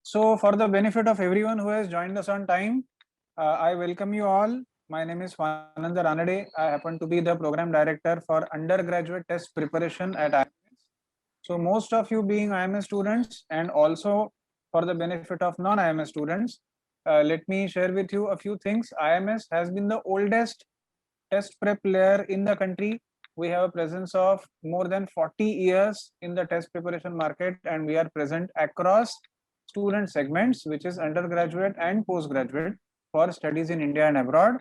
So, for the benefit of everyone who has joined us on time, I welcome you all. My name is Swananda Ranade. I happen to be the program director for undergraduate test preparation at IMS. So, most of you being IMS students, and also for the benefit of non-IMS students, let me share with you a few things. IMS has been the oldest test prep layer in the country. We have a presence of more than 40 years in the test preparation market, and we are present across student segments, which is undergraduate and postgraduate for studies in India and abroad.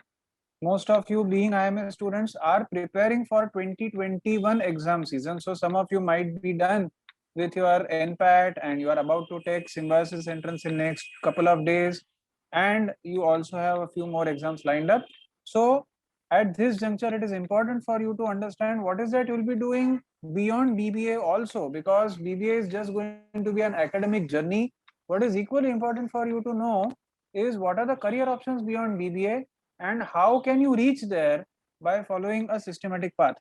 Most of you being IMS students are preparing for 2021 exam season. So some of you might be done with your NPAT and you are about to take symbiosis entrance in next couple of days, and you also have a few more exams lined up. So at this juncture, it is important for you to understand what is that you will be doing beyond BBA also, because BBA is just going to be an academic journey. What is equally important for you to know is what are the career options beyond BBA and how can you reach there by following a systematic path.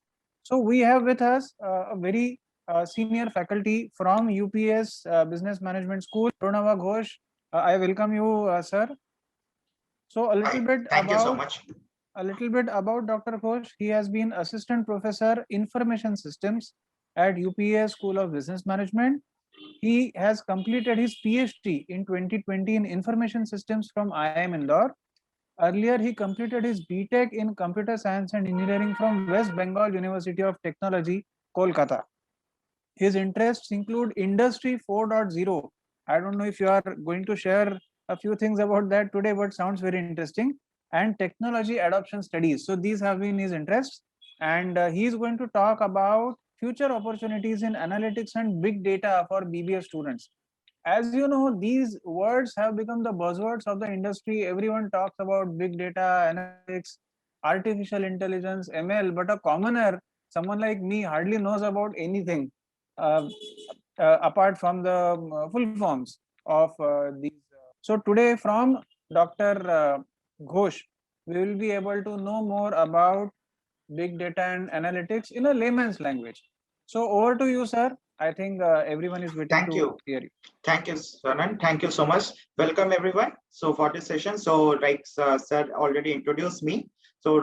So we have with us a very senior faculty from UPS Business Management School, Arunava Ghosh. I welcome you, sir. So Hi, thank you so much. a little bit about Dr. Ghosh. He has been assistant professor information systems at UPS School of Business Management. He has completed his PhD in 2020 in information systems from IIM Indore. Earlier, he completed his BTech in computer science and engineering from West Bengal University of Technology, Kolkata. His interests include Industry 4.0. I don't know if you are going to share a few things about that today, but sounds very interesting. And technology adoption studies. So these have been his interests. And he is going to talk about future opportunities in analytics and big data for BBA students. As you know, these words have become the buzzwords of the industry. Everyone talks about big data, analytics, artificial intelligence, ML, but a commoner, someone like me, hardly knows about anything uh, apart from the full forms of these. So today from Dr. Ghosh, we will be able to know more about big data and analytics in a layman's language. So over to you, sir. I think everyone is waiting Thank to you. hear you. Thank you, Swanan. Thank you so much. Welcome, everyone. So for this session, sir already introduced me. So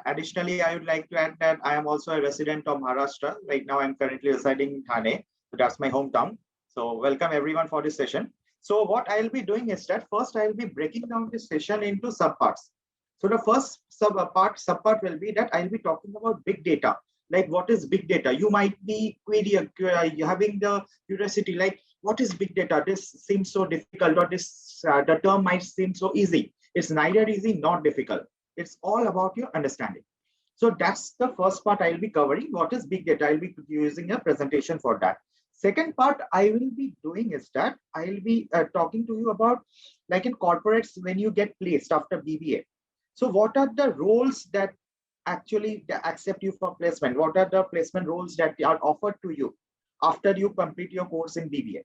additionally, I would like to add that I am also a resident of Maharashtra. Right now, I'm currently residing in Thane. So that's my hometown. So welcome, everyone, for this session. So what I'll be doing is that first I'll be breaking down this session into subparts. So the first subpart will be that I'll be talking about big data. Like what is big data? You might be having the curiosity, like what is big data? This seems so difficult, or the term might seem so easy. It's neither easy nor difficult. It's all about your understanding. So that's the first part I'll be covering. What is big data? I'll be using a presentation for that. Second part I will be doing is that I'll be talking to you about, like in corporates, when you get placed after BBA. So what are the roles that actually accept you for placement? What are the placement roles that are offered to you after you complete your course in BBA,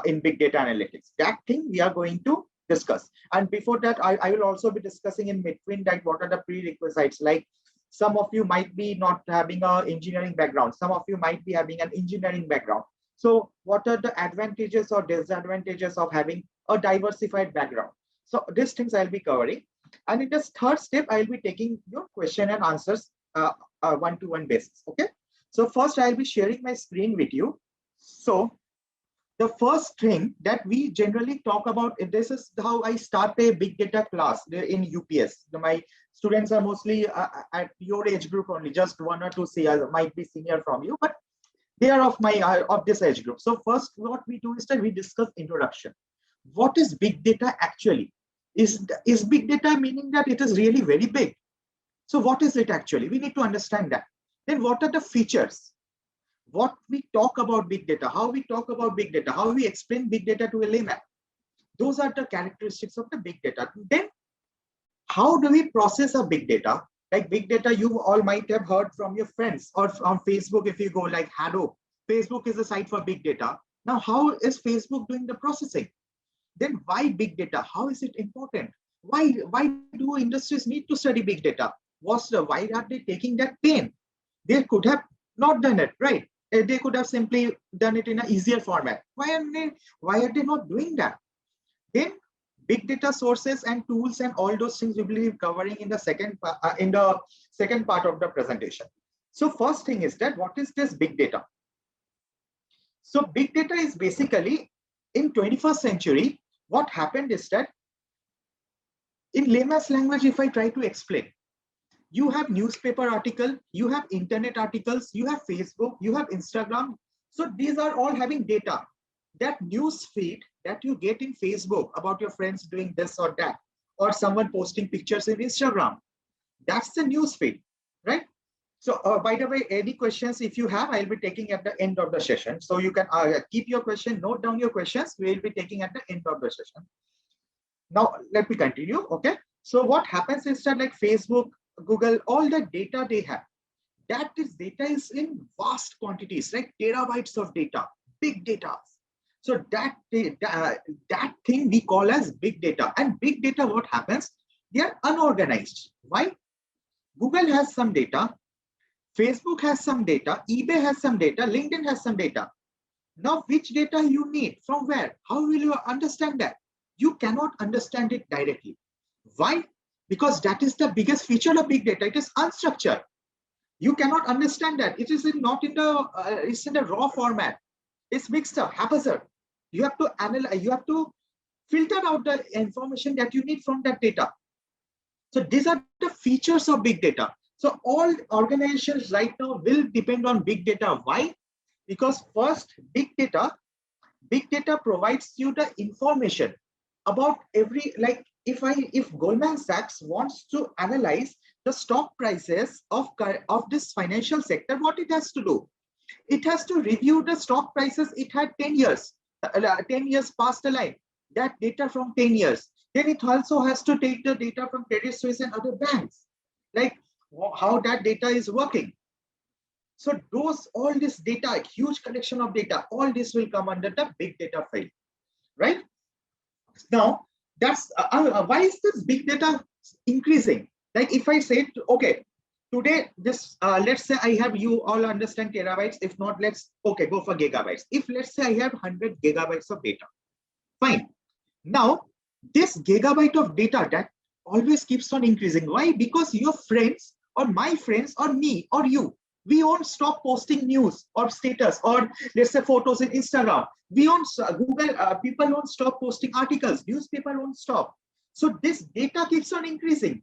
in big data analytics? That thing we are going to discuss. And before that, I will also be discussing in between that what are the prerequisites. Like some of you might be not having an engineering background. Some of you might be having an engineering background. So what are the advantages or disadvantages of having a diversified background? So these things I'll be covering. And in this third step, I'll be taking your question and answers one-to-one basis. Okay. So first, I'll be sharing my screen with you. So the first thing that we generally talk about, this is how I start a big data class in UPS. My students are mostly at your age group only, just 1 or 2 might be senior from you, but they are of this age group. So first, what we do is that we discuss introduction. What is big data actually? Is big data meaning that it is really very big? So what is it actually? We need to understand that. Then what are the features? What we talk about big data, how we talk about big data, how we explain big data to a layman. Those are the characteristics of the big data. Then how do we process a big data? Like big data, you all might have heard from your friends or on Facebook. If you go like Hadoop, Facebook is a site for big data. Now, how is Facebook doing the processing? Then why big data? How is it important? Why do industries need to study big data? Why are they taking that pain? They could have not done it, right? They could have simply done it in an easier format. Why are they not doing that? Then big data sources and tools and all those things we will be covering in the second part of the presentation. So first thing is that what is this big data? So big data is basically in 21st century, what happened is that in layman's language, if I try to explain, you have newspaper article, you have internet articles, you have Facebook, you have Instagram. So these are all having data. That news feed that you get in Facebook about your friends doing this or that, or someone posting pictures in Instagram, that's the news feed, right? So by the way, any questions if you have, I'll be taking at the end of the session. So you can keep your question, note down your questions. We'll be taking at the end of the session. Now, let me continue. Okay. So what happens is that like Facebook, Google, all the data they have, that is data is in vast quantities, like terabytes of data, big data. So that thing we call as big data. And big data, what happens? They are unorganized. Why? Google has some data, Facebook has some data, eBay has some data, LinkedIn has some data. Now, which data you need? From where? How will you understand that? You cannot understand it directly. Why? Because that is the biggest feature of big data. It is unstructured. You cannot understand that. It is not in the it's in the raw format. It's mixed up, haphazard. You have to analyze, you have to filter out the information that you need from that data. So these are the features of big data. So all organizations right now will depend on big data. Why? Because first, big data provides you the information about every, like if Goldman Sachs wants to analyze the stock prices of this financial sector, what it has to do? It has to review the stock prices it had 10 years, 10 years past the line, that data from 10 years. Then it also has to take the data from Credit Suisse and other banks, like how that data is working. So all this data, a huge collection of data, all this will come under the big data file, right? Now, that's why is this big data increasing? Like if I say, okay, today this, let's say I have, you all understand terabytes. If not, okay, go for gigabytes. If let's say I have 100 gigabytes of data, fine. Now, this gigabyte of data that always keeps on increasing. Why? Because your friends or my friends or me or you, we won't stop posting news or status or let's say photos in Instagram. We won't, Google, people won't stop posting articles, newspaper won't stop. So this data keeps on increasing.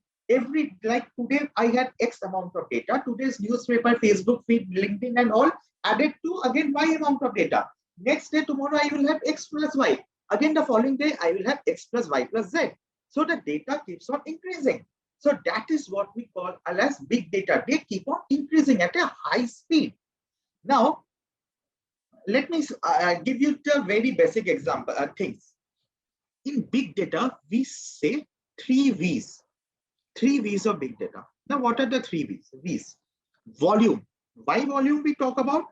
Like today I had X amount of data, today's newspaper, Facebook feed, LinkedIn and all added to again Y amount of data. Next day, tomorrow I will have X plus Y. Again, the following day, I will have X plus Y plus Z. So the data keeps on increasing. So that is what we call as big data. They keep on increasing at a high speed. Now, let me give you the very basic example things. In big data, we say 3 V's. 3 V's of big data. Now, what are the 3 V's? V's. Volume. Why volume we talk about?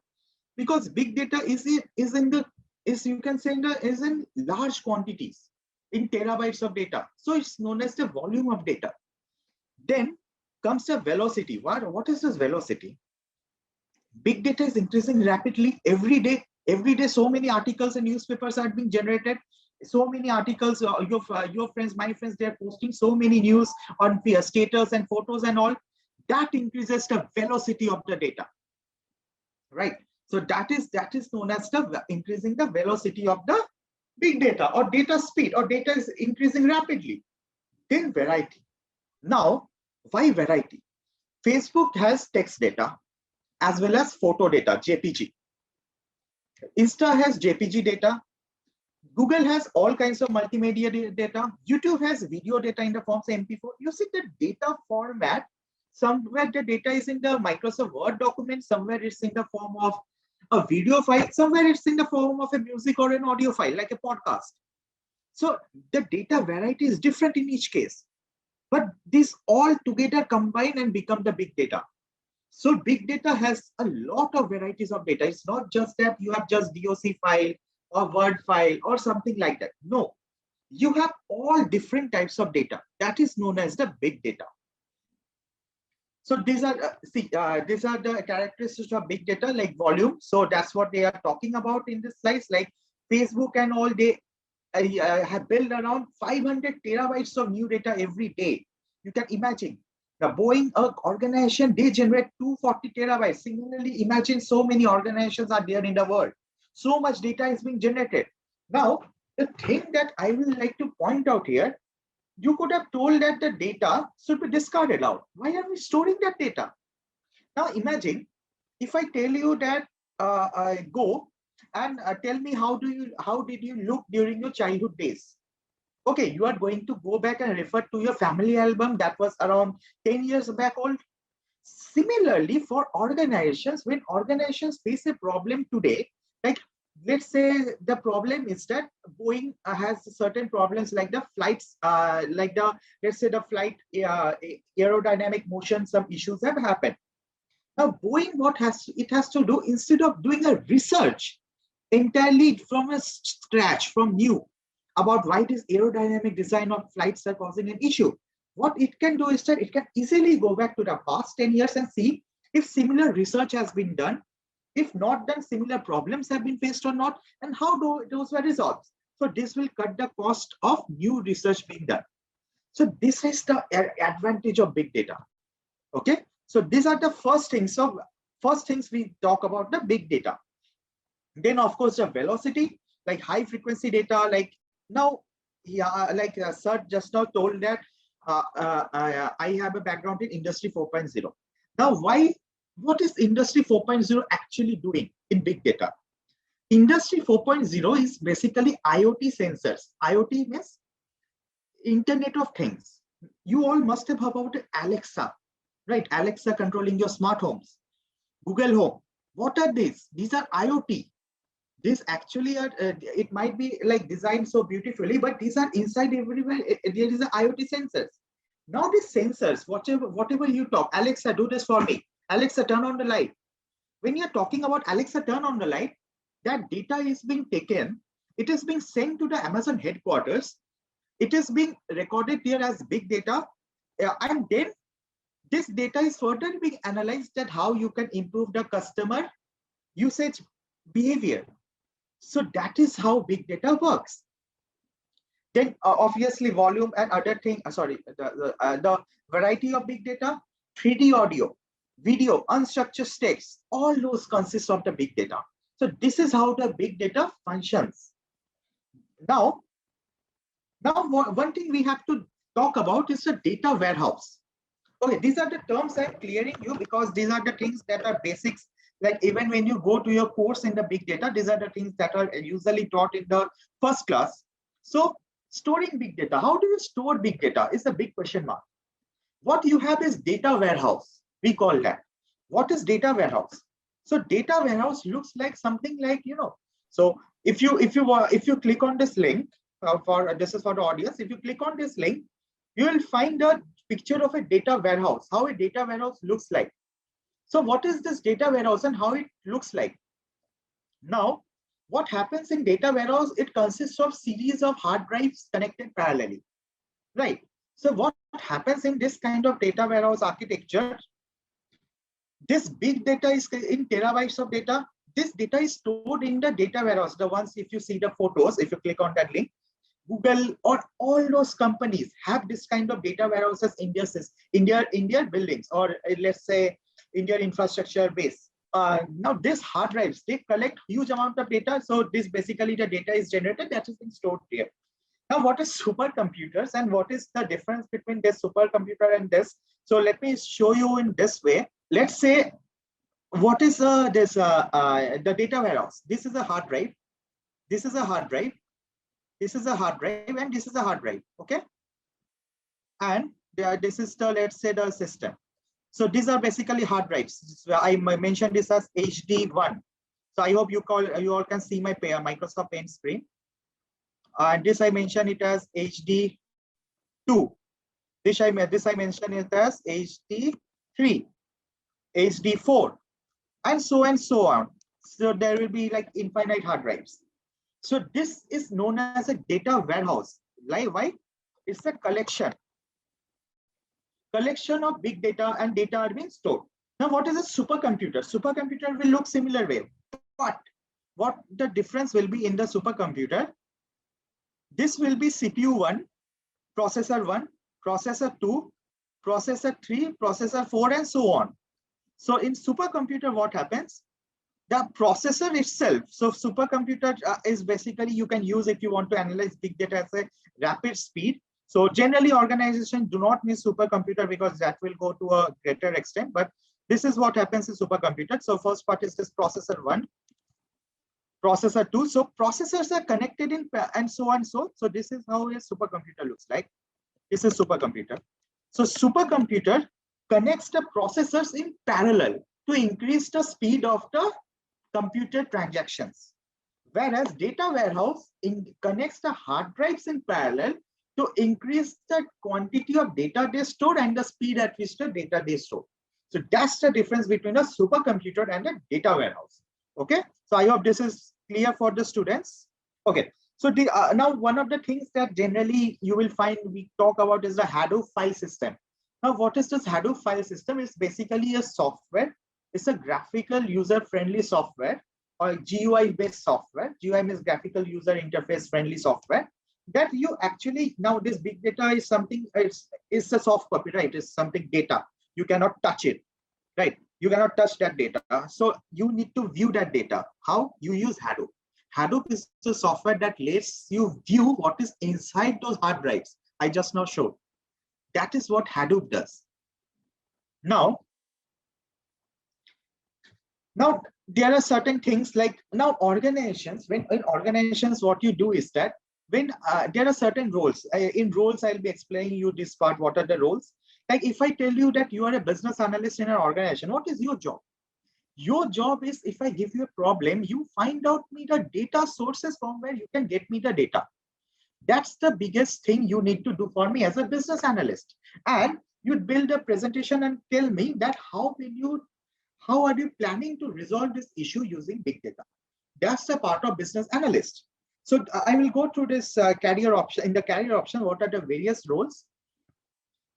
Because big data is you can say is in large quantities, in terabytes of data. So it's known as the volume of data. Then comes the velocity. What is this velocity? Big data is increasing rapidly every day. Every day, so many articles and newspapers are being generated. So many articles, your friends, my friends, they're posting so many news on status and photos and all. That increases the velocity of the data, right? So that is known as the increasing the velocity of the big data or data speed, or data is increasing rapidly. Then variety. Now, why variety? Facebook has text data as well as photo data, JPG. Insta has JPG data. Google has all kinds of multimedia data. YouTube has video data in the form of MP4. You see the data format. Somewhere the data is in the Microsoft Word document. Somewhere it's in the form of a video file. Somewhere it's in the form of a music or an audio file, like a podcast. So the data variety is different in each case. But these all together combine and become the big data. So big data has a lot of varieties of data. It's not just that you have just DOC file or Word file or something like that. No, you have all different types of data. That is known as the big data. So these are these are the characteristics of big data, like volume. So that's what they are talking about in this slides. Like Facebook and all, have built around 500 terabytes of new data every day. You can imagine the Boeing organization, they generate 240 terabytes. Similarly, imagine so many organizations are there in the world. So much data is being generated. Now, the thing that I will like to point out here, you could have told that the data should be discarded out. Why are we storing that data? Now imagine if I tell you that go and tell me how did you look during your childhood days? Okay, you are going to go back and refer to your family album that was around 10 years back old. Similarly, for organizations, when organizations face a problem today, like let's say the problem is that Boeing has certain problems like the flights, let's say the flight aerodynamic motion, some issues have happened. Now, Boeing, it has to do, instead of doing a research entirely from a scratch, from new, about why this aerodynamic design of flights are causing an issue, what it can do is that it can easily go back to the past 10 years and see if similar research has been done, if not done, similar problems have been faced or not, and how those were resolved. So this will cut the cost of new research being done. So this is the advantage of big data. Okay. So these are the first things. So first things we talk about the big data. Then of course the velocity, like high frequency data. Like now, yeah, like Sir just now told that I have a background in Industry 4.0. Now, what is Industry 4.0 actually doing in big data? Industry 4.0 is basically IoT sensors. IoT means Internet of Things. You all must have heard about Alexa. Right, Alexa controlling your smart homes, Google Home. What are these? These are IoT. These actually are, it might be like designed so beautifully, but these are inside everywhere. There is a IoT sensors. Now these sensors, whatever you talk, Alexa, do this for me. Alexa, turn on the light. When you're talking about Alexa, turn on the light, that data is being taken. It is being sent to the Amazon headquarters. It is being recorded here as big data. And then this data is further being analyzed at how you can improve the customer usage behavior. So that is how big data works. Then obviously volume and other thing, the variety of big data, 3D audio, video, unstructured text, all those consist of the big data. So this is how the big data functions. Now one thing we have to talk about is the data warehouse. Okay, these are the terms I'm clearing you because these are the things that are basics. Like even when you go to your course in the big data, these are the things that are usually taught in the first class. So storing big data, how do you store big data is a big question mark. What you have is data warehouse, we call that. What is data warehouse? So data warehouse looks like something like, so if you click on this link, this is for the audience, if you click on this link, you will find a picture of a data warehouse, how a data warehouse looks like. So what is this data warehouse and how it looks like? Now, what happens in data warehouse, it consists of series of hard drives connected parallelly, right? So what happens in this kind of data warehouse architecture, this big data is in terabytes of data. This data is stored in the data warehouse. The ones, if you see the photos, if you click on that link, Google or all those companies have this kind of data warehouses in their buildings, or let's say in their infrastructure base. Now this hard drives, they collect huge amount of data. So this basically the data is generated that is being stored here. Now what is supercomputers and what is the difference between this supercomputer and this? So let me show you in this way. Let's say what is the data warehouse. This is a hard drive. This is a hard drive. This is a hard drive and this is a hard drive, okay? And this is the, let's say, the system. So these are basically hard drives. I mentioned this as HD1. So I hope you all can see my Microsoft Paint screen. And this I mentioned it as HD2. This I mentioned it as HD3, HD4, and so on. So there will be like infinite hard drives. So this is known as a data warehouse. Like why? It's a collection of big data, and data are being stored. Now, what is a supercomputer? Supercomputer will look similar way, but what the difference will be in the supercomputer? This will be CPU 1, processor 2, processor 3, processor 4, and so on. So in supercomputer, what happens? The processor itself. So supercomputer is basically, you can use if you want to analyze big data as a rapid speed. So generally organizations do not need supercomputer because that will go to a greater extent. But this is what happens in supercomputer. So first part is this processor 1, processor 2. So processors are connected in and so on. So this is how a supercomputer looks like. This is supercomputer. So supercomputer connects the processors in parallel to increase the speed of the computer transactions. Whereas data warehouse connects the hard drives in parallel to increase the quantity of data they store and the speed at which the data they store. So that's the difference between a supercomputer and a data warehouse. Okay, so I hope this is clear for the students. Okay, so now one of the things that generally you will find we talk about is the Hadoop file system. Now, what is this Hadoop file system? It's basically a software. It's a graphical user-friendly software or GUI-based software. GUI means graphical user interface-friendly software that you actually, now this big data is something, it's a soft copy, right? It's something data. You cannot touch it, right? You cannot touch that data. So you need to view that data. How? You use Hadoop. Hadoop is the software that lets you view what is inside those hard drives I just now showed. That is what Hadoop does. Now there are certain things like now organizations, when in organizations, what you do is that when there are certain roles, in roles, I'll be explaining you this part, what are the roles. Like if I tell you that you are a business analyst in an organization, what is your job? Your job is, if I give you a problem, you find out me the data sources from where you can get me the data. That's the biggest thing you need to do for me as a business analyst. And you'd build a presentation and tell me that how are you planning to resolve this issue using big data? That's the part of business analyst. So I will go through this career option. In the career option, what are the various roles?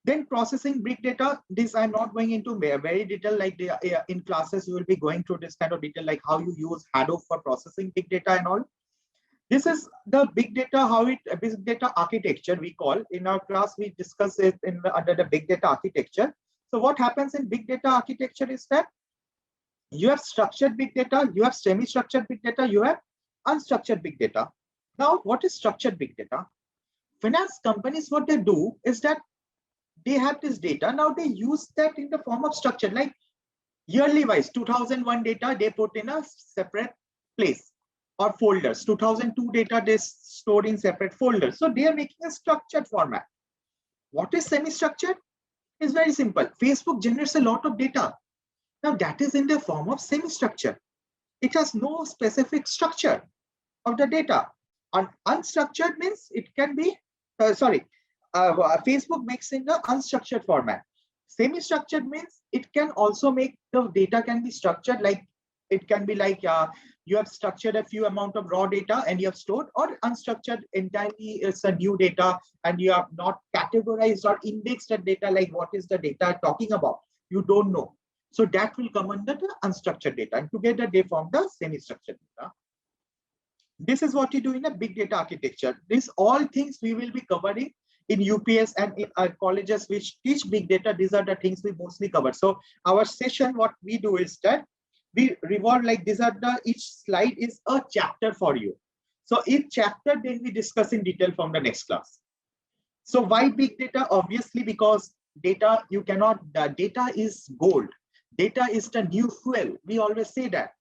Then processing big data. This I'm not going into very detail, like in classes, you will be going through this kind of detail, like how you use Hadoop for processing big data and all. This is the big data, big data architecture we call. In our class, we discuss it under the big data architecture. So what happens in big data architecture is that you have structured big data, you have semi-structured big data, you have unstructured big data. Now, what is structured big data? Finance companies, what they do is that they have this data. Now they use that in the form of structure, like yearly wise, 2001 data, they put in a separate place or folders. 2002 data, they stored in separate folders. So they are making a structured format. What is semi-structured? It's very simple. Facebook generates a lot of data. Now that is in the form of semi-structure. It has no specific structure of the data. Unstructured means it can be, Facebook makes in the unstructured format. Semi-structured means it can also make the data can be structured, like it can be like you have structured a few amount of raw data and you have stored, or unstructured entirely is a new data and you have not categorized or indexed that data, like what is the data talking about, you don't know. So that will come under the unstructured data, and together they form the semi-structured data. This is what you do in a big data architecture. These all things we will be covering in UPS and in our colleges which teach big data. These are the things we mostly cover. So our session, what we do is that we revolve like these are the, each slide is a chapter for you. So each chapter then we discuss in detail from the next class. So why big data? Obviously because data, you cannot, data is gold. Data is the new fuel. We always say that.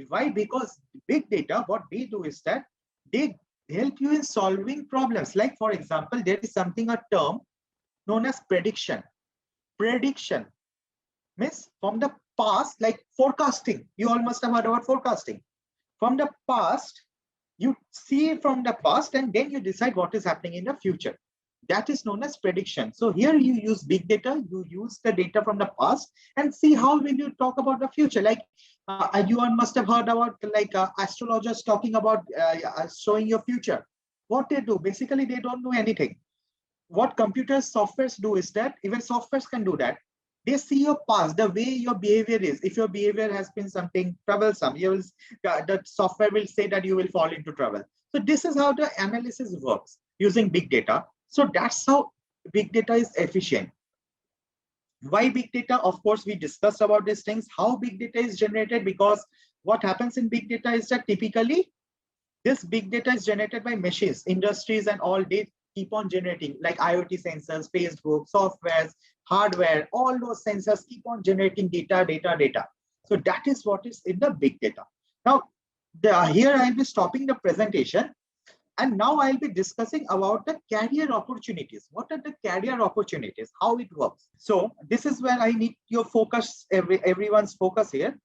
Why? Because big data, what they do is that they help you in solving problems. Like for example, there is something, a term known as prediction. Prediction means from the past, like forecasting. You all must have heard about forecasting. From the past, you see from the past and then you decide what is happening in the future. That is known as prediction. So here you use big data, you use the data from the past and see how will you talk about the future. Like you all must have heard about like astrologers talking about showing your future. What they do, basically they don't know anything. What computers, softwares do is that even softwares can do that. They see your past, the way your behavior is. If your behavior has been something troublesome, the software will say that you will fall into trouble. So this is how the analysis works using big data. So that's how big data is efficient. Why big data? Of course, we discussed about these things, how big data is generated, because what happens in big data is that typically this big data is generated by machines, industries, and all. They keep on generating, like IoT sensors, Facebook, softwares, hardware, all those sensors keep on generating data. So that is what is in the big data. Now, here I'll be stopping the presentation. And now I'll be discussing about the career opportunities. What are the career opportunities? How it works? So this is where I need your focus, everyone's focus here.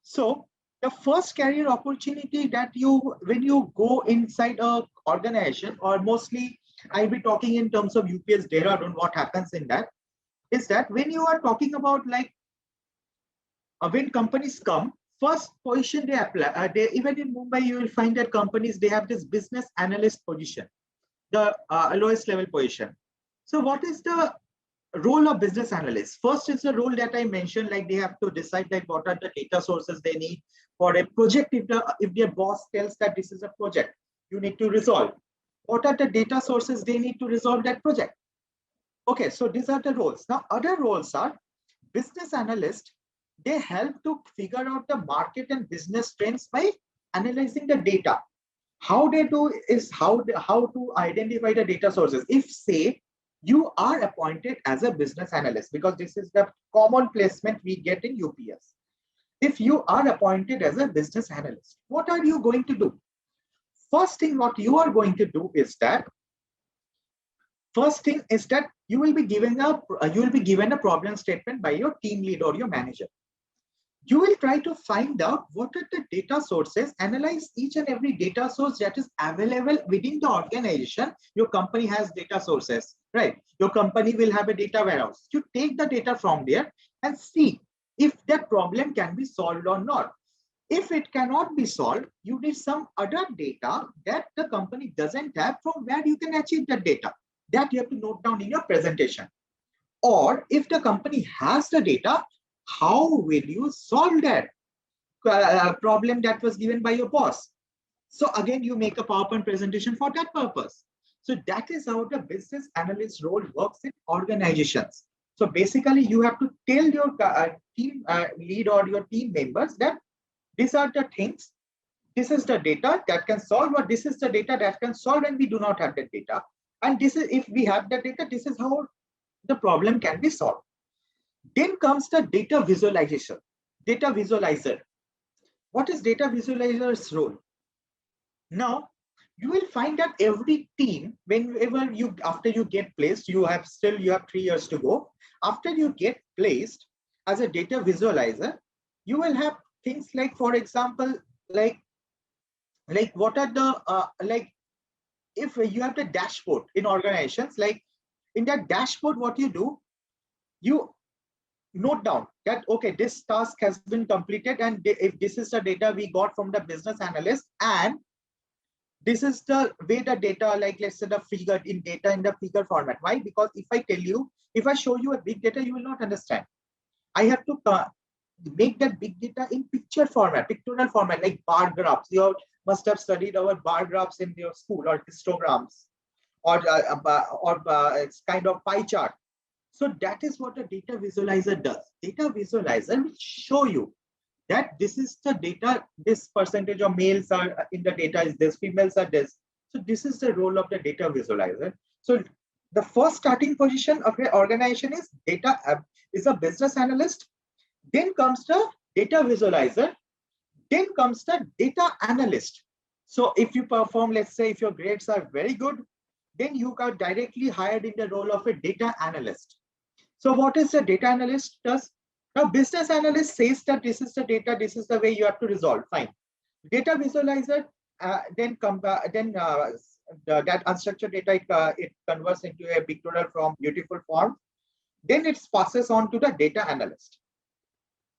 So the first career opportunity that when you go inside a organization, or mostly I'll be talking in terms of UPS Dehradun, what happens in that is that when you are talking about like when companies come, first position they apply, even in Mumbai, you will find that companies, they have this business analyst position, the lowest level position. So what is the role of business analyst? First is the role that I mentioned, like they have to decide like what are the data sources they need for a project. If their boss tells that this is a project, you need to resolve. What are the data sources they need to resolve that project? Okay, so these are the roles. Now, other roles are business analyst. They help to figure out the market and business trends by analyzing the data. How they do is how to identify the data sources. If say you are appointed as a business analyst, because this is the common placement we get in UPS. If you are appointed as a business analyst, what are you going to do? First thing what you are going to do is that you will be given a problem statement by your team lead or your manager. You will try to find out what are the data sources, analyze each and every data source that is available within the organization. Your company has data sources, right? Your company will have a data warehouse. You take the data from there and see if that problem can be solved or not. If it cannot be solved, you need some other data that the company doesn't have, from where you can achieve that data. That you have to note down in your presentation. Or if the company has the data, how will you solve that problem that was given by your boss? So again, you make a PowerPoint presentation for that purpose. So that is how the business analyst role works in organizations. So basically, you have to tell your team lead or your team members that these are the things, this is the data that can solve, or this is the data that can solve, and we do not have that data. And this is, if we have the data, this is how the problem can be solved. Then comes the data visualization, data visualizer. What is data visualizer's role? Now, you will find that every team, whenever after you get placed, you have 3 years to go. After you get placed as a data visualizer, you will have things like, for example, like what are the if you have the dashboard in organizations, like in that dashboard, what you do, you note down that, okay, this task has been completed, and if this is the data we got from the business analyst, and this is the way the data, like let's say the figure in the figure format. Why? Because if I show you a big data, you will not understand. I have to make that big data in pictorial format, like bar graphs. You must have studied our bar graphs in your school, or histograms, or it's kind of pie chart. So that is what a data visualizer does. Data visualizer will show you that this is the data, this percentage of males are in the data is this, females are this. So this is the role of the data visualizer. So the first starting position of the organization is a business analyst. Then comes the data visualizer. Then comes the data analyst. So if you perform, let's say if your grades are very good, then you are directly hired in the role of a data analyst. So what is the data analyst does? Now, business analyst says that this is the data, this is the way you have to resolve. Fine. Data visualizer that unstructured data, it converts into a pictorial form, beautiful form. Then it passes on to the data analyst.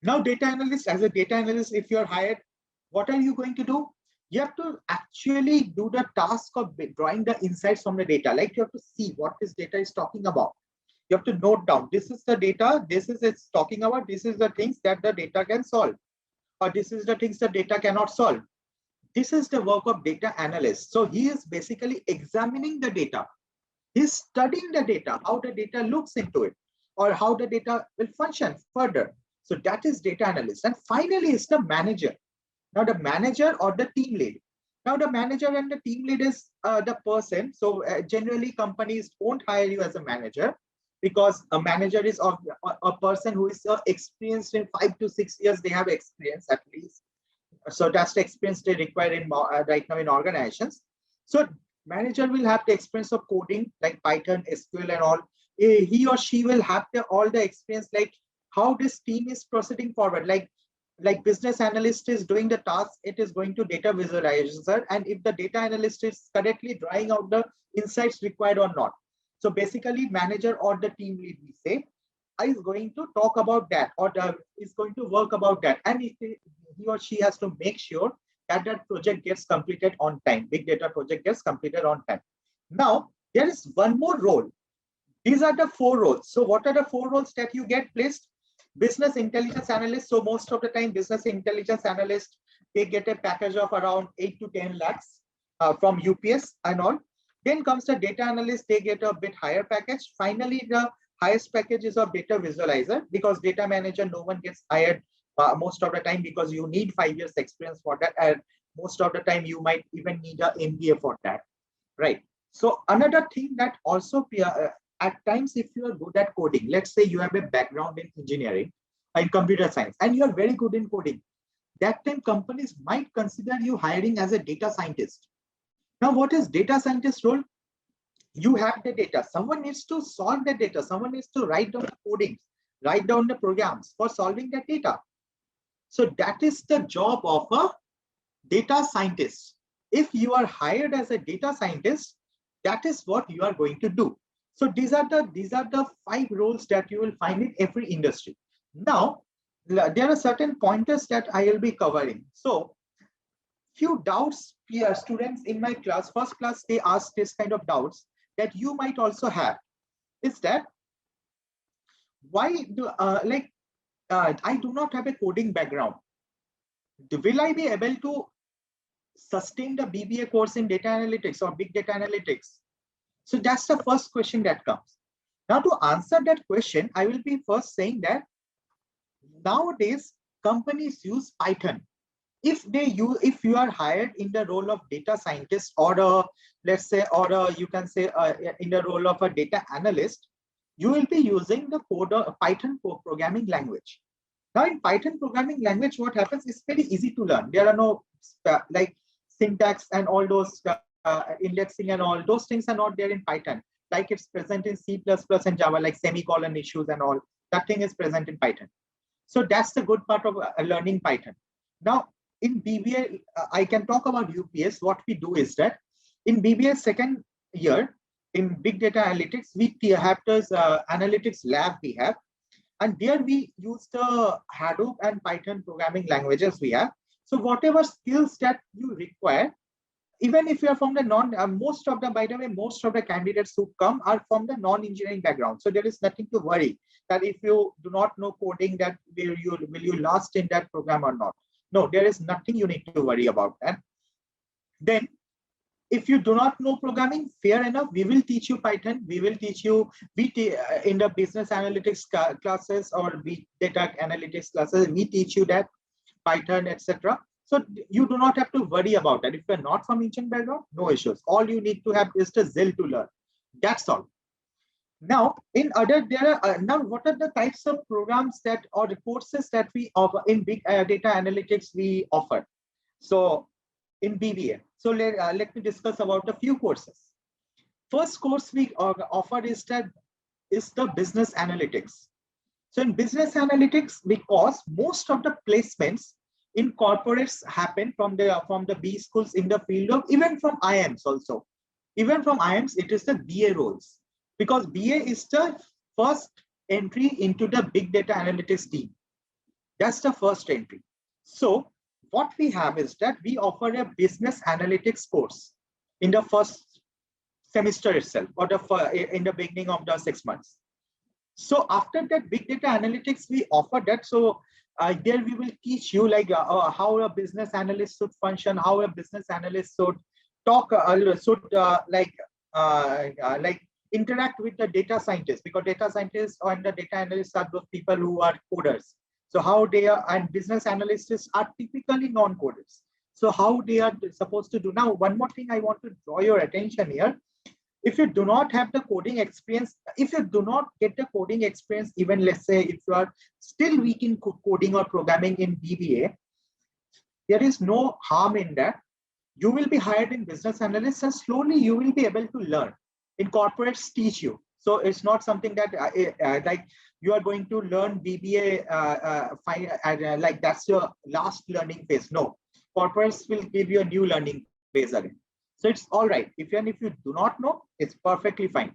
Now, data analyst, as a data analyst, if you're hired, what are you going to do? You have to actually do the task of drawing the insights from the data. Like you have to see what this data is talking about. You have to note down, this is the data, this is it's talking about, this is the things that the data can solve, or this is the things the data cannot solve. This is the work of data analyst. So he is basically examining the data. He's studying the data, how the data looks into it, or how the data will function further. So that is data analyst. And finally is the manager. Now the manager or the team lead. Now the manager and the team lead is the person. So generally companies won't hire you as a manager, because a manager is a person who is experienced in 5 to 6 years. They have experience at least. So that's the experience they require in right now in organizations. So manager will have the experience of coding like Python, SQL and all. He or she will have all the experience like how this team is proceeding forward. Like business analyst is doing the task, it is going to data visualizer, and if the data analyst is correctly drawing out the insights required or not. So basically manager or the team lead, we say, is going to talk about that, or is going to work about that, and he or she has to make sure that that project gets completed on time. Big data project gets completed on time. Now there is one more role. These are the 4 roles. So what are the 4 roles that you get placed? Business intelligence analyst. So most of the time business intelligence analyst, they get a package of around 8 to 10 lakhs from UPS and all. Then comes the data analyst, they get a bit higher package. Finally, the highest package is of data visualizer, because data manager, no one gets hired most of the time, because you need 5 years experience for that. And most of the time you might even need an MBA for that, right? So another thing that also at times, if you are good at coding, let's say you have a background in engineering and computer science, and you are very good in coding, that time companies might consider you hiring as a data scientist. Now, what is data scientist role? You have the data. Someone needs to solve the data. Someone needs to write down the codings, write down the programs for solving that data. So that is the job of a data scientist. If you are hired as a data scientist, that is what you are going to do. So these are the 5 roles that you will find in every industry. Now, there are certain pointers that I will be covering. So few doubts students in my class, first class, they ask this kind of doubts that you might also have. Is that why do I do not have a coding background. Will I be able to sustain the BBA course in data analytics or big data analytics? So that's the first question that comes. Now to answer that question, I will be first saying that nowadays companies use Python. If you are hired in the role of data scientist, or let's say, or you can say in the role of a data analyst, you will be using the Python programming language. Now in Python programming language, what happens is very easy to learn. There are no like syntax and all those indexing and all those things are not there in Python. Like it's present in C++ and Java, like semicolon issues and all. That thing is present in Python. So that's the good part of learning Python. Now in BBA, I can talk about UPS. What we do is that in BBA second year in big data analytics, we have this analytics lab we have. And there we use the Hadoop and Python programming languages we have. So whatever skills that you require, even if you are from the most of the candidates who come are from the non-engineering background. So there is nothing to worry that if you do not know coding, that will you last in that program or not. No, there is nothing you need to worry about that. Then if you do not know programming, fair enough, we will teach you Python. We will teach you in the business analytics classes or big data analytics classes. We teach you that Python, etc. So you do not have to worry about that. If you're not from engineering background, no issues. All you need to have is the zeal to learn. That's all. Now, now what are the types of programs that or the courses that we offer in big data analytics we offer? So in BBA. So let me discuss about a few courses. First course we offer is the business analytics. So in business analytics, because most of the placements in corporates happen from the B schools in the field of, even from IIMs also. Even from IIMs, it is the BA roles, because BA is the first entry into the big data analytics team. That's the first entry. So what we have is that we offer a business analytics course in the first semester itself, or in the beginning of the 6 months. So after that big data analytics, we offer that. So there we will teach you like how a business analyst should function, how a business analyst should talk, like interact with the data scientists, because data scientists and the data analysts are those people who are coders. So how they are, and business analysts are typically non-coders. So how they are supposed to do. Now, one more thing I want to draw your attention here. If you do not have the coding experience, if you do not get the coding experience, even let's say if you are still weak in coding or programming in BBA, there is no harm in that. You will be hired in business analysts and slowly you will be able to learn. In corporates teach you. So it's not something that like you are going to learn BBA, like that's your last learning phase. No, corporates will give you a new learning phase again. So it's all right. Even if you do not know, it's perfectly fine.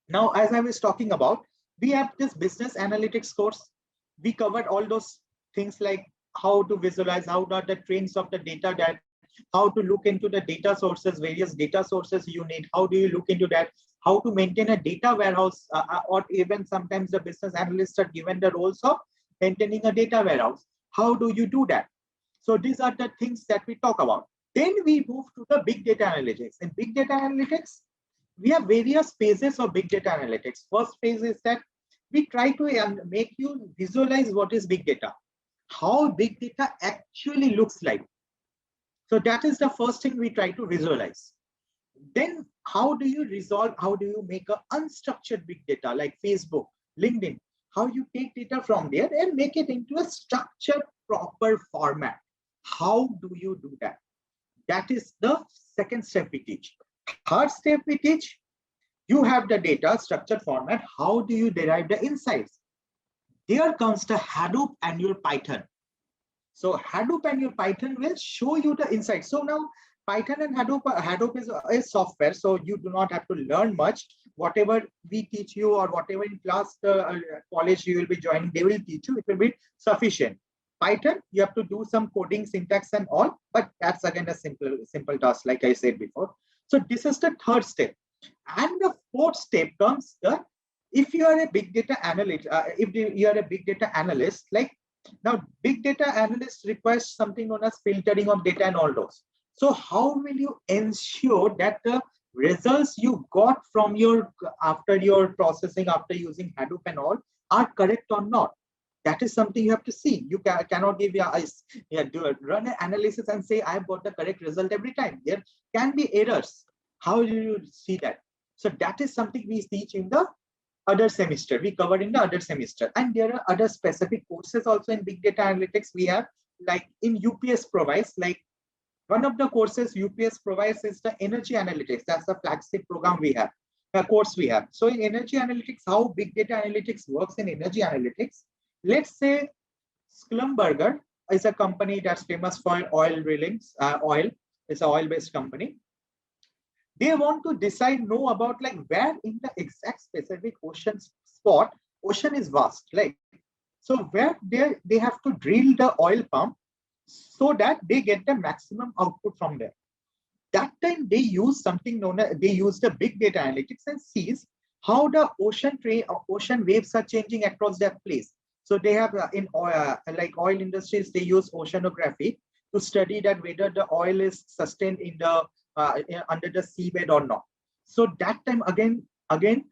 Now, as I was talking about, we have this business analytics course. We covered all those things like how to visualize, how are the trends of the data, that how to look into the data sources, various data sources you need. How do you look into that? How to maintain a data warehouse, or even sometimes the business analysts are given the roles of maintaining a data warehouse. How do you do that? So these are the things that we talk about. Then we move to the big data analytics. In big data analytics, we have various phases of big data analytics. First phase is that we try to make you visualize what is big data, how big data actually looks like. So that is the first thing we try to visualize. Then how do you resolve, how do you make a unstructured big data like Facebook, LinkedIn, how you take data from there and make it into a structured proper format. How do you do that? That is the second step we teach. Third step we teach, you have the data structured format. How do you derive the insights? There comes the Hadoop and your Python. So Hadoop and your Python will show you the insights. So now Python and Hadoop is software, so you do not have to learn much. Whatever we teach you or whatever in class, college you will be joining, they will teach you, it will be sufficient. Python, you have to do some coding, syntax and all, but that's again a simple task, like I said before. So this is the third step. And the fourth step comes the, if you are a big data analyst, if you are a big data analyst, like now big data analyst requires something known as filtering of data and all those. So how will you ensure that the results you got from your, after your processing, after using Hadoop and all, are correct or not? That is something you have to see. You cannot give your eyes, run an analysis and say, I've got the correct result every time. There can be errors. How do you see that? So that is something we teach in the other semester. We covered in the other semester. And there are other specific courses also in big data analytics we have, like in UPS provides, like one of the courses UPS provides is the energy analytics. That's the flagship program we have, course we have. So in energy analytics, how big data analytics works in energy analytics. Let's say Schlumberger is a company that's famous for oil drillings. Oil is an oil-based company. They want to know about like where in the exact specific ocean spot. Ocean is vast, like so where they have to drill the oil pump so that they get the maximum output from there. That time they use something known as, they use the big data analytics and sees how the ocean waves are changing across that place. So they have in like oil industries, they use oceanography to study that whether the oil is sustained in the under the seabed or not. So that time again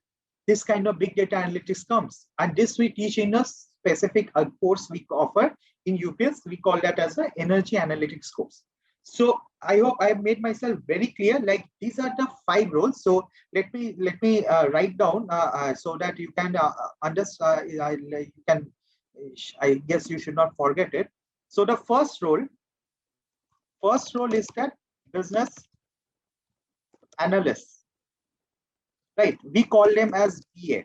this kind of big data analytics comes, and this we teach in a specific course we offer in UPS. We call that as an energy analytics course. So I hope I have made myself very clear. Like these are the 5 roles. So let me write down so that you can understand. You can. I guess you should not forget it. So the first role is that business analyst, right? We call them as BA.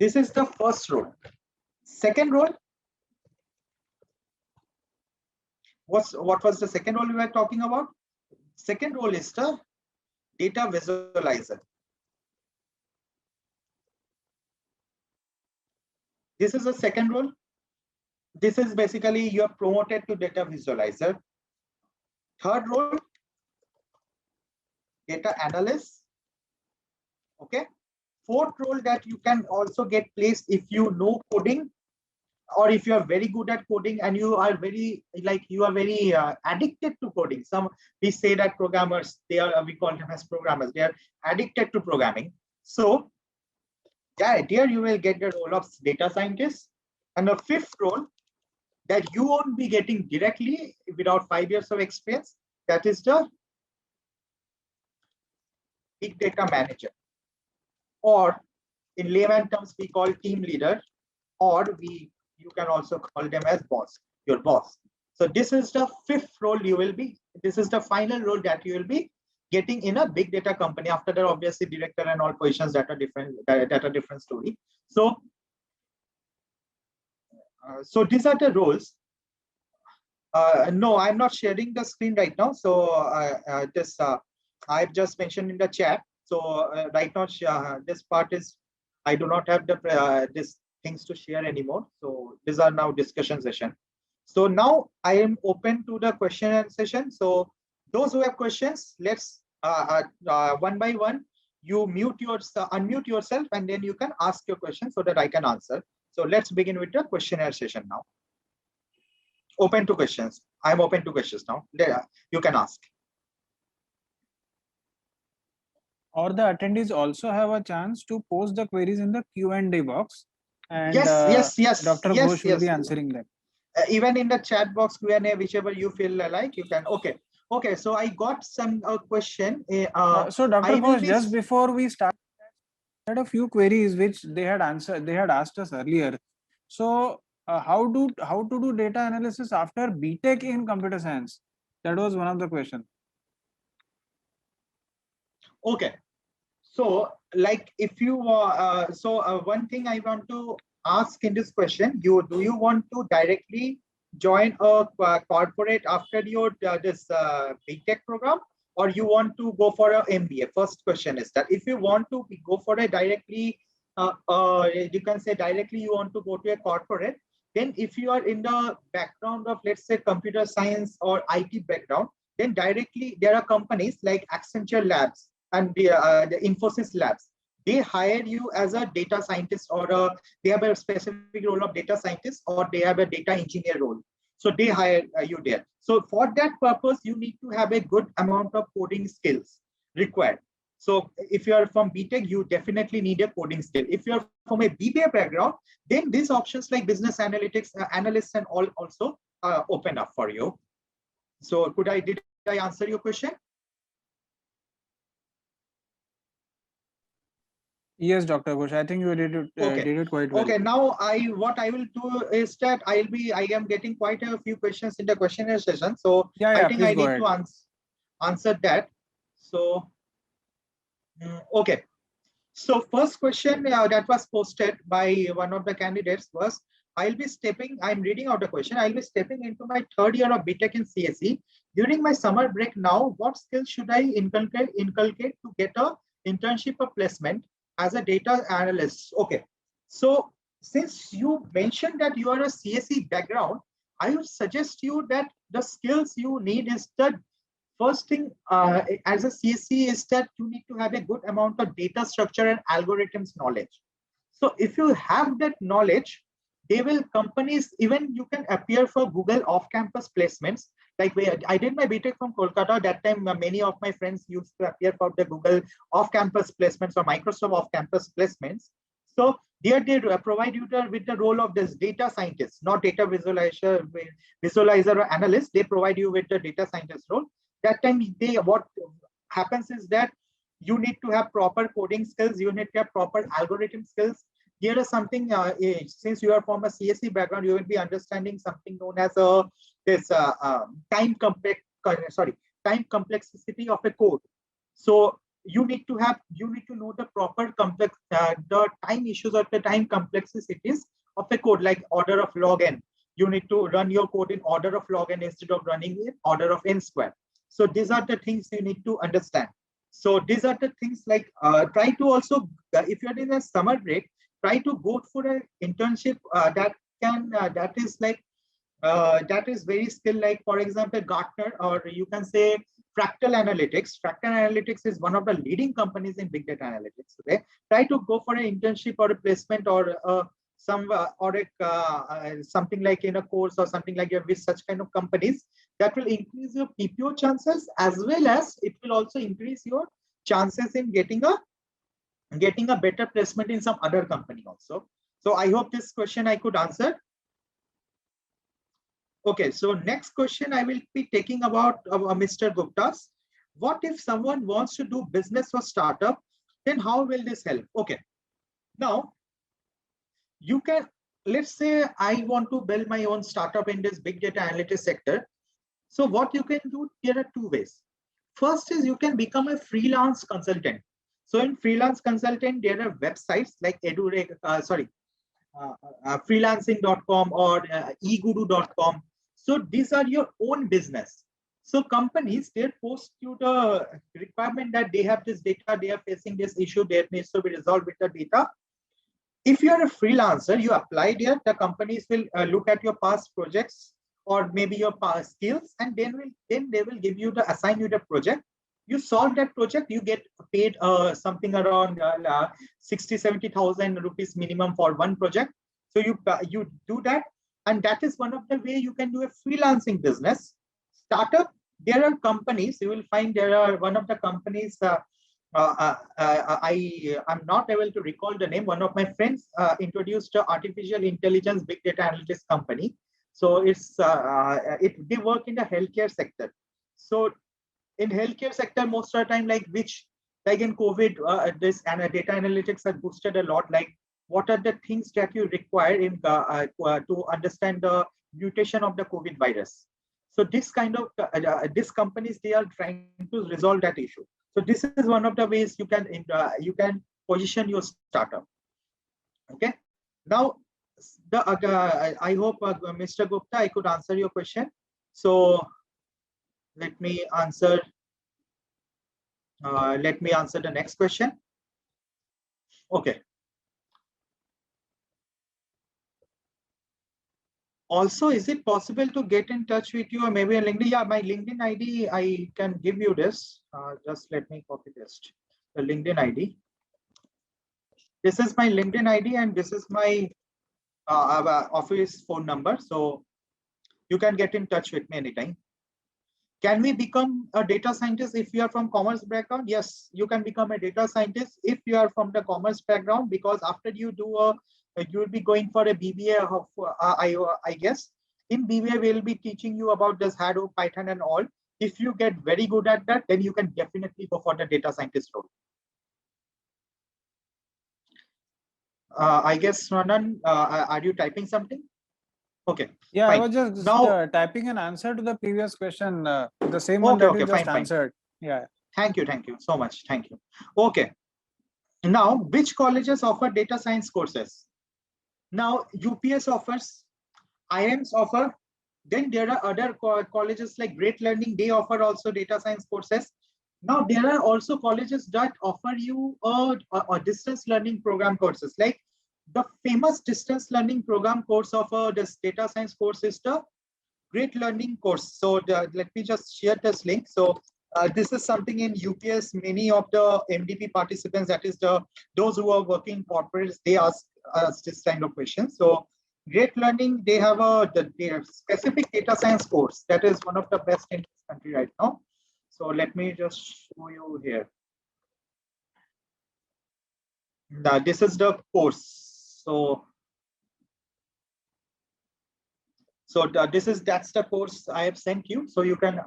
This is the first role. Second role, what was the second role we were talking about? Second role is the data visualizer. This is the second role. This is basically you are promoted to data visualizer. Third role, data analyst. Okay. Fourth role that you can also get placed if you know coding. or if you are very good at coding and you are very addicted to coding. We say that programmers, we call them as programmers, they are addicted to programming. So yeah, there you will get the role of data scientist. And the fifth role that you won't be getting directly without 5 years of experience, that is the big data manager, or in layman terms we call team leader, or you can also call them as boss, your boss. So this is the fifth role you will be, this is the final role that you will be getting in a big data company. After that, obviously director and all positions that are different story. So so these are the roles. No, I'm not sharing the screen right now. So I've just mentioned in the chat. So right now this part is, I do not have the this things to share anymore. So these are now discussion session. So now I am open to the question and session. So those who have questions, let's one by one, you unmute yourself, and then you can ask your question so that I can answer. So let's begin with the questionnaire session now. Open to questions. I'm open to questions now. There, you can ask. Or the attendees also have a chance to post the queries in the Q&A box. And yes. Dr. Ghosh will be answering them. Even in the chat box, Q&A, whichever you feel like, you can. Okay. So I got some question. So Dr. Ghosh, just before we start, I had a few queries which they had asked us earlier. So how to do data analysis after BTech in computer science? That was one of the questions. Okay. So like if you one thing I want to ask in this question, do you want to directly join a corporate after your this BTech program, or you want to go for a MBA? First question is that if you want to go for a directly, you can say directly you want to go to a corporate, then if you are in the background of, let's say, computer science or IT background, then directly there are companies like Accenture Labs and the Infosys Labs. They hire you as a data scientist, or they have a specific role of data scientist, or they have a data engineer role. So they hire you there. So for that purpose, you need to have a good amount of coding skills required. So if you are from BTech, you definitely need a coding skill. If you are from a BBA background, then these options like business analytics, analysts and all also open up for you. So did I answer your question? Yes, Dr. Ghosh, I think you did it quite well. Okay, now what I will do is that I am getting quite a few questions in the questionnaire session. So I think I need to answer that. So okay. So first question that was posted by one of the candidates was, I'm reading out the question. I'll be stepping into my third year of BTech in CSE. During my summer break now, what skills should I inculcate to get a internship or placement as a data analyst? Okay. So since you mentioned that you are a CSE background, I would suggest you that the skills you need is that first thing as a CSE is that you need to have a good amount of data structure and algorithms knowledge. So if you have that knowledge, companies, even you can appear for Google off-campus placements. Like I did my BTech from Kolkata. That time, many of my friends used to appear for the Google off-campus placements or Microsoft off-campus placements. So they provide you with the role of this data scientist, not data visualizer or analyst. They provide you with the data scientist role. That time, what happens is that you need to have proper coding skills. You need to have proper algorithm skills. Here is something, since you are from a CSE background, you will be understanding something known as time complexity of a code. So you need to know the proper the time issues or the time complexities of a code, like order of log n. You need to run your code in order of log n instead of running in order of n square. So these are the things you need to understand. So these are the things like try to also, if you're in a summer break, try to go for an internship that is very skilled, like for example Gartner, or you can say Fractal Analytics. Fractal Analytics is one of the leading companies in big data analytics today. Try to go for an internship or a placement or some or something like in a course or something like that with such kind of companies, that will increase your PPO chances, as well as it will also increase your chances in getting a better placement in some other company also. So I hope this question I could answer. Okay, so next question I will be taking about Mr. Gupta's. What if someone wants to do business or startup? Then how will this help? Okay, now you can, let's say I want to build my own startup in this big data analytics sector. So what you can do, there are two ways. First is you can become a freelance consultant. So in freelance consultant, there are websites like freelancing.com or eguru.com. So these are your own business. So companies, they post you the requirement that they have this data, they are facing this issue, that needs to be resolved with the data. If you are a freelancer, you apply there, the companies will look at your past projects or maybe your past skills, and then they will give you assign you the project. You solve that project, you get paid something around 60,000-70,000 rupees minimum for one project. So you do that, and that is one of the way you can do a freelancing business. Startup, there are companies, you will find there are one of the companies, I'm not able to recall the name. One of my friends introduced an artificial intelligence big data analytics company. So they work in the healthcare sector. So in healthcare sector, most of the time, like in COVID, this data analytics are boosted a lot. Like, what are the things that you require in to understand the mutation of the COVID virus? So this kind of these companies, they are trying to resolve that issue. So this is one of the ways you can position your startup. Okay. Now, I hope Mr. Gupta, I could answer your question. So let me answer. Let me answer the next question. Okay. Also, is it possible to get in touch with you or maybe a LinkedIn? Yeah, my LinkedIn ID, I can give you this. Just let me copy this. The LinkedIn ID. This is my LinkedIn ID and this is my office phone number. So you can get in touch with me anytime. Can we become a data scientist if you are from commerce background? Yes, you can become a data scientist if you are from the commerce background, because after you do you will be going for a BBA of I guess. In BBA, we'll be teaching you about this Hadoop, Python and all. If you get very good at that, then you can definitely go for the data scientist role. I guess, Ranan, are you typing something? Okay. Yeah, fine. I was just now typing an answer to the previous question, the same one that you just answered. Yeah. Thank you so much. Thank you. Okay. Now, which colleges offer data science courses? Now, UPS offers, IIMs offer. Then there are other colleges like Great Learning. They offer also data science courses. Now, there are also colleges that offer you a distance learning program courses. Like the famous distance learning program course of this data science course is the Great Learning course. So let me just share this link. So this is something in UPS. Many of the MDP participants, that is those who are working corporates, they ask us this kind of questions. So Great Learning, they have their specific data science course that is one of the best in this country right now. So let me just show you here. Now, this is the course. So that's the course I have sent you. So you can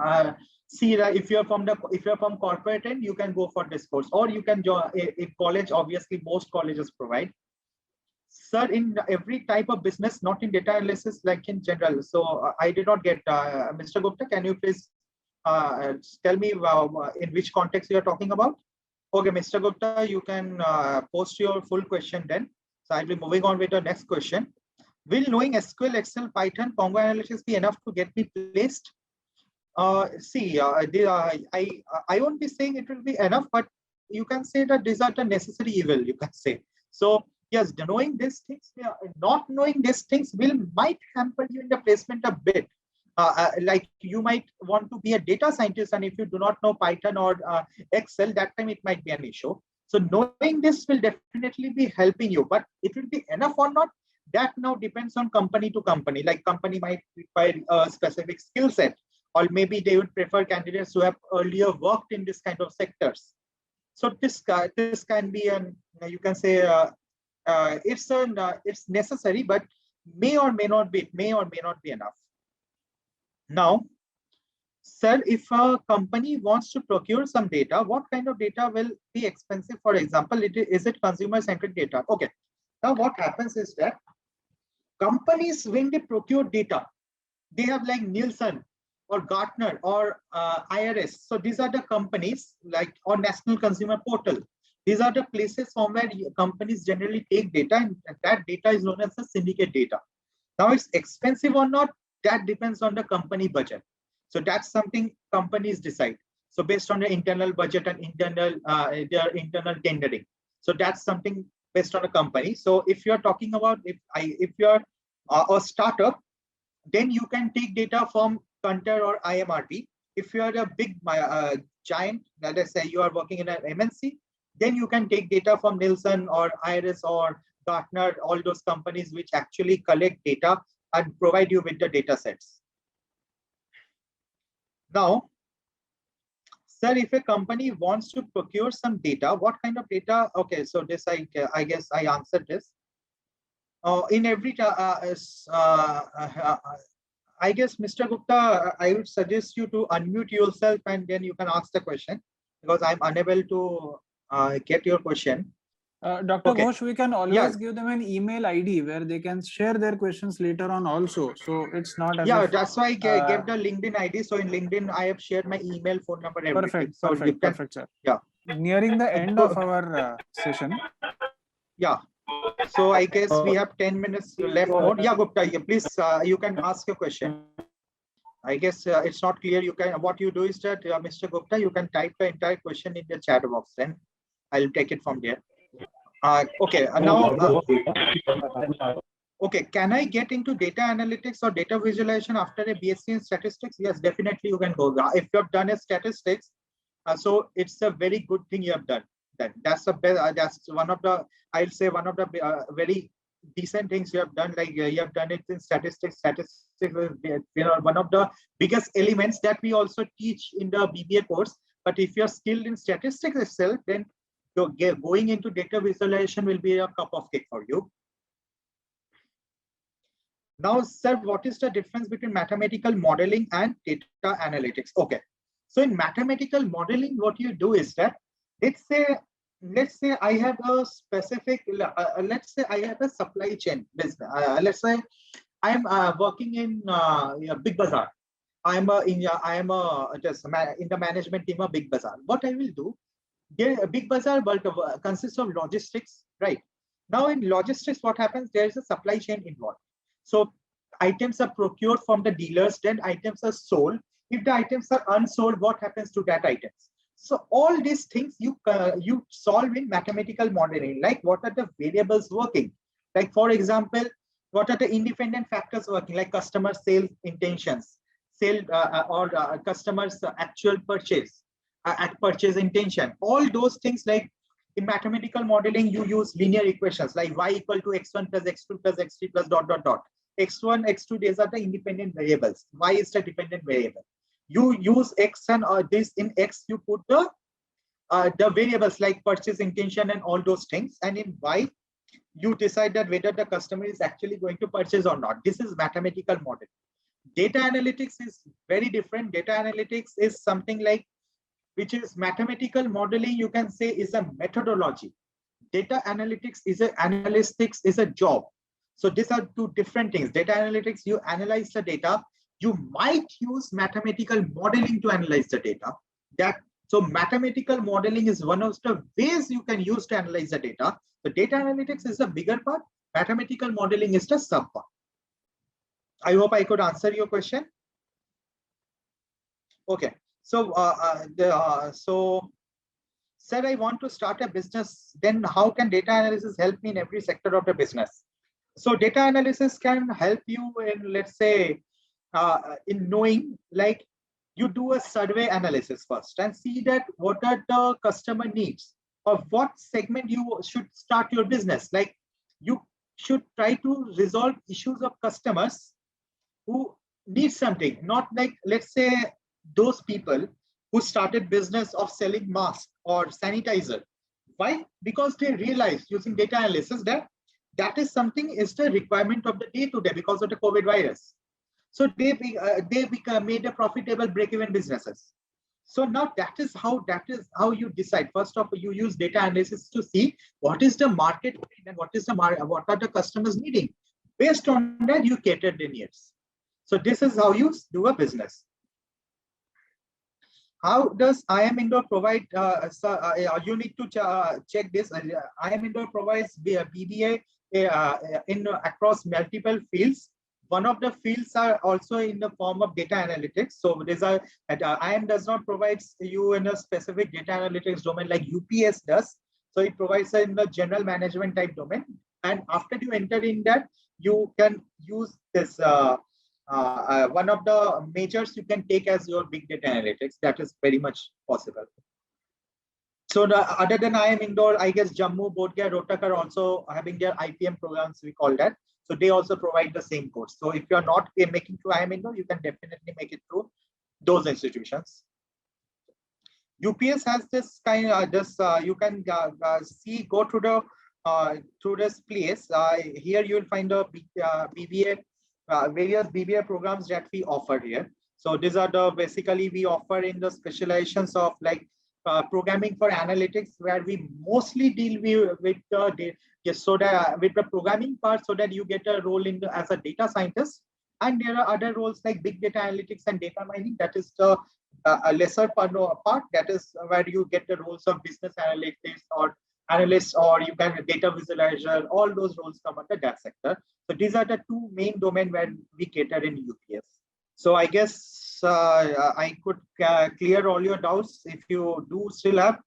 see that if you're from corporate end, you can go for this course, or you can join a college. Obviously, most colleges provide. Sir, in every type of business, not in data analysis, like in general. So I did not get Mr. Gupta. Can you please tell me in which context you are talking about? Okay, Mr. Gupta, you can post your full question then. So I'll be moving on with the next question. Will knowing SQL, Excel, Python, Congo analytics be enough to get me placed? I won't be saying it will be enough, but you can say that these are the necessary evil, you can say. So yes, knowing these things, not knowing these things might hamper you in the placement a bit. Like you might want to be a data scientist, and if you do not know Python or Excel, that time it might be an issue. So knowing this will definitely be helping you, but it will be enough or not, That now depends on company to company. Like company might require a specific skill set, or maybe they would prefer candidates who have earlier worked in this kind of sectors. So this can be an, you can say, it's necessary, but may or may not be enough. Now, sir, if a company wants to procure some data, what kind of data will be expensive? For example, is it consumer-centric data? Okay. Now, what happens is that companies, when they procure data, they have like Nielsen or Gartner or IRS. So these are the companies, like, or National Consumer Portal. These are the places from where companies generally take data, and that data is known as the syndicate data. Now, it's expensive or not, that depends on the company budget. So that's something companies decide. So based on their internal budget and their internal tendering. So that's something based on a company. So if you're talking about, if you're a startup, then you can take data from Kantar or IMRP. If you are a big giant, let us say you are working in an MNC, then you can take data from Nielsen or IRIS or Gartner, all those companies which actually collect data and provide you with the data sets. Now, sir, if a company wants to procure some data, what kind of data? Okay, so this I guess I answered this. In every, I guess, Mr. Gupta, I would suggest you to unmute yourself and then you can ask the question, because I'm unable to get your question. Dr. Okay. Ghosh, we can always give them an email ID where they can share their questions later on also. So it's not as if, that's why I gave the LinkedIn ID. So in LinkedIn, I have shared my email, phone number, everything. Perfect, sir. Yeah. Nearing the end of our session. Yeah. So I guess we have 10 minutes left more. Yeah, Gupta, please, you can ask your question. I guess it's not clear. You can, what you do is that, Mr. Gupta, you can type the entire question in the chat box, then I'll take it from there. Okay, now, okay, can I get into data analytics or data visualization after a BSc in statistics? Yes, definitely you can go. If you have done a statistics, so it's a very good thing you have done. That's one of the, I'll say, one of the very decent things you have done. Like you have done it in statistics. Statistics is, one of the biggest elements that we also teach in the BBA course. But if you're skilled in statistics itself, then going into data visualization will be a cup of cake for you. Now, sir, what is the difference between mathematical modeling and data analytics? Okay, so in mathematical modeling, what you do is that, let's say I have a specific, let's say I have a supply chain business. Let's say I'm working in Big Bazaar. I'm in the management team of Big Bazaar. What I will do, Big Bazaar consists of logistics, right? Now in logistics, what happens? There is a supply chain involved. So items are procured from the dealers, then items are sold. If the items are unsold, what happens to that items? So all these things you solve in mathematical modeling, like what are the variables working? Like, for example, what are the independent factors working, like customer sales intentions, customers actual purchase, at purchase intention, all those things. Like in mathematical modeling, you use linear equations like y equal to x1 plus x2 plus x3 plus ... x1, x2, these are the independent variables. Y is the dependent variable. You use x and this in x, you put the variables like purchase intention and all those things. And in y, you decide that whether the customer is actually going to purchase or not. This is mathematical modeling. Data analytics is very different. Data analytics is something like, which is mathematical modeling, you can say, is a methodology. Data analytics is analytics is a job. So these are two different things. Data analytics, you analyze the data. You might use mathematical modeling to analyze the data. So mathematical modeling is one of the ways you can use to analyze the data. The data analytics is the bigger part. Mathematical modeling is the sub part. I hope I could answer your question. Okay. So, sir, I want to start a business. Then how can data analysis help me in every sector of the business? So data analysis can help you in, let's say, in knowing, like, you do a survey analysis first and see that what are the customer needs, or what segment you should start your business. Like, you should try to resolve issues of customers who need something, not like, let's say, those people who started business of selling masks or sanitizer. Why? Because they realized using data analysis that that is something is the requirement of the day to day because of the COVID virus. So they made a profitable break-even businesses. So now that is how you decide. First of all, you use data analysis to see what is the market and what are the customers needing. Based on that, you cater the needs. So this is how you do a business. How does IIM Indore provide? You need to check this. IIM Indore provides BBA across multiple fields. One of the fields are also in the form of data analytics. So these are IIM does not provide you in a specific data analytics domain like UPS does. So it provides in the general management type domain. And after you enter in that, you can use this. One of the majors you can take as your big data analytics. That is very much possible. So other than IIM Indore, I guess Jammu, Bodh Rohtak are also having their IPM programs, we call that. So they also provide the same course. So if you're not making through IIM Indore, you can definitely make it through those institutions. UPS has this kind of you can see, go through this place. Here you will find the BBA, various BBA programs that we offer here. So these are the basically we offer in the specializations of like programming for analytics, where we mostly deal with the programming part, so that you get a role in as a data scientist. And there are other roles like big data analytics and data mining. That is the a lesser part. That is where you get the roles of business analytics or analysts, or you can data visualizer. All those roles come under that sector. So these are the two main domain where we cater in UPS. So I guess I could clear all your doubts. If you do still have,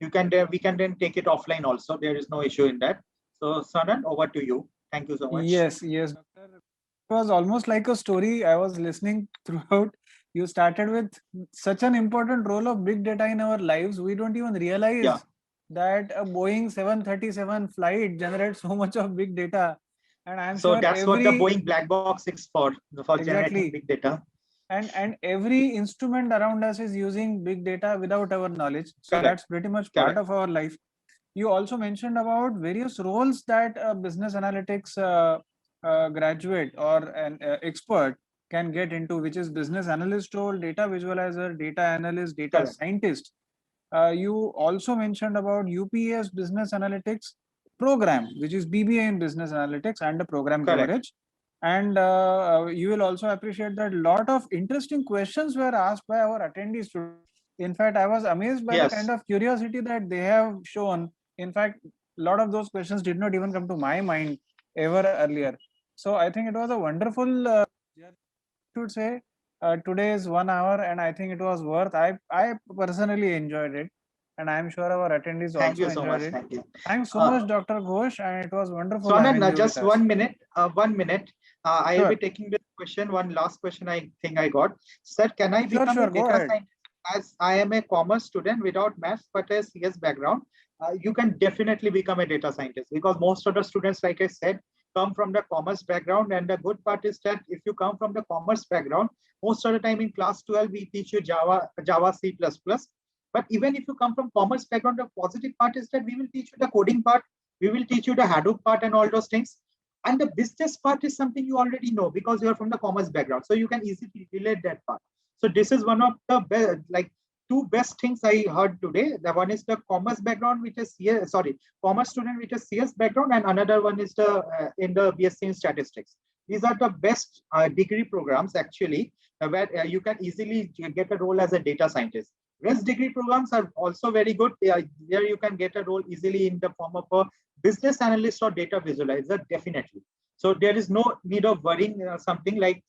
you can we can then take it offline also. There is no issue in that. So Sanan, over to you. Thank you so much. Yes, doctor. It was almost like a story. I was listening throughout. You started with such an important role of big data in our lives. We don't even realize that a Boeing 737 flight generates so much of big data. And I'm so sure that's what the Boeing black box is for generating big data. And every instrument around us is using big data without our knowledge. So that's pretty much part of our life. You also mentioned about various roles that a business analytics graduate or an expert can get into, which is business analyst role, data visualizer, data analyst, data scientist. You also mentioned about UPS business analytics program, which is BBA in business analytics and the program coverage. And you will also appreciate that a lot of interesting questions were asked by our attendees today. In fact, I was amazed by the kind of curiosity that they have shown. In fact, a lot of those questions did not even come to my mind ever earlier. So I think it was a wonderful, I should say, today's 1 hour, and I think it was worth. I personally enjoyed it, and I'm sure our attendees also enjoyed it. Thank you. Thanks so much, Dr. Ghosh, and it was wonderful. So Anand, just 1 minute. 1 minute. I'll be taking this question. One last question I think I got. Sir, can I become a data scientist? As I am a commerce student without maths but a CS background, you can definitely become a data scientist, because most of the students, like I said, come from the commerce background. And the good part is that if you come from the commerce background, most of the time in class 12, we teach you Java, C++. But even if you come from commerce background, the positive part is that we will teach you the coding part, we will teach you the Hadoop part and all those things. And the business part is something you already know because you are from the commerce background. So you can easily relate that part. So this is one of the best, like two best things I heard today. The one is the commerce background, which is commerce student, which is CS background, and another one is the in the BSc in statistics. These are the best degree programs actually, where you can easily get a role as a data scientist. Rest degree programs are also very good. There you can get a role easily in the form of a business analyst or data visualizer, definitely. So there is no need of worrying something like.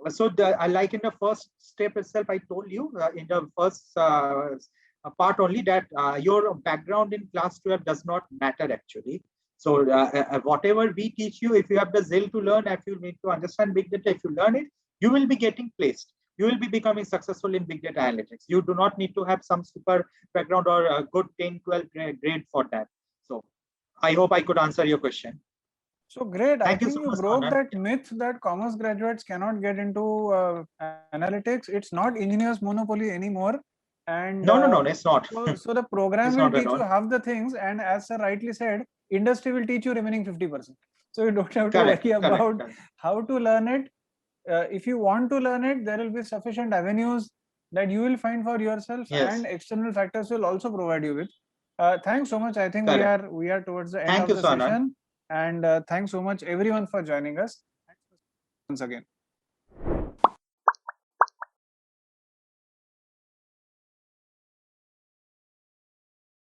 So like in the first step itself, I told you in the first part only that your background in class 12 does not matter actually. So whatever we teach you, if you have the zeal to learn, if you need to understand big data, if you learn it, you will be getting placed. You will be becoming successful in big data analytics. You do not need to have some super background or a good 10, 12 grade for that. So I hope I could answer your question. So great. I Thank you think so you much, broke Anand. that myth that commerce graduates cannot get into analytics. It's not engineers monopoly anymore. And No, it's not. so the program It's will not at teach you all. half the things, and as sir rightly said, industry will teach you remaining 50%. So you don't have to Correct, worry about correct. how to learn it. If you want to learn it, there will be sufficient avenues that you will find for yourself, Yes, and external factors will also provide you with. Thanks so much. I think we correct. are towards the end Thank of you, the Anand. session, and thanks so much everyone for joining us once again.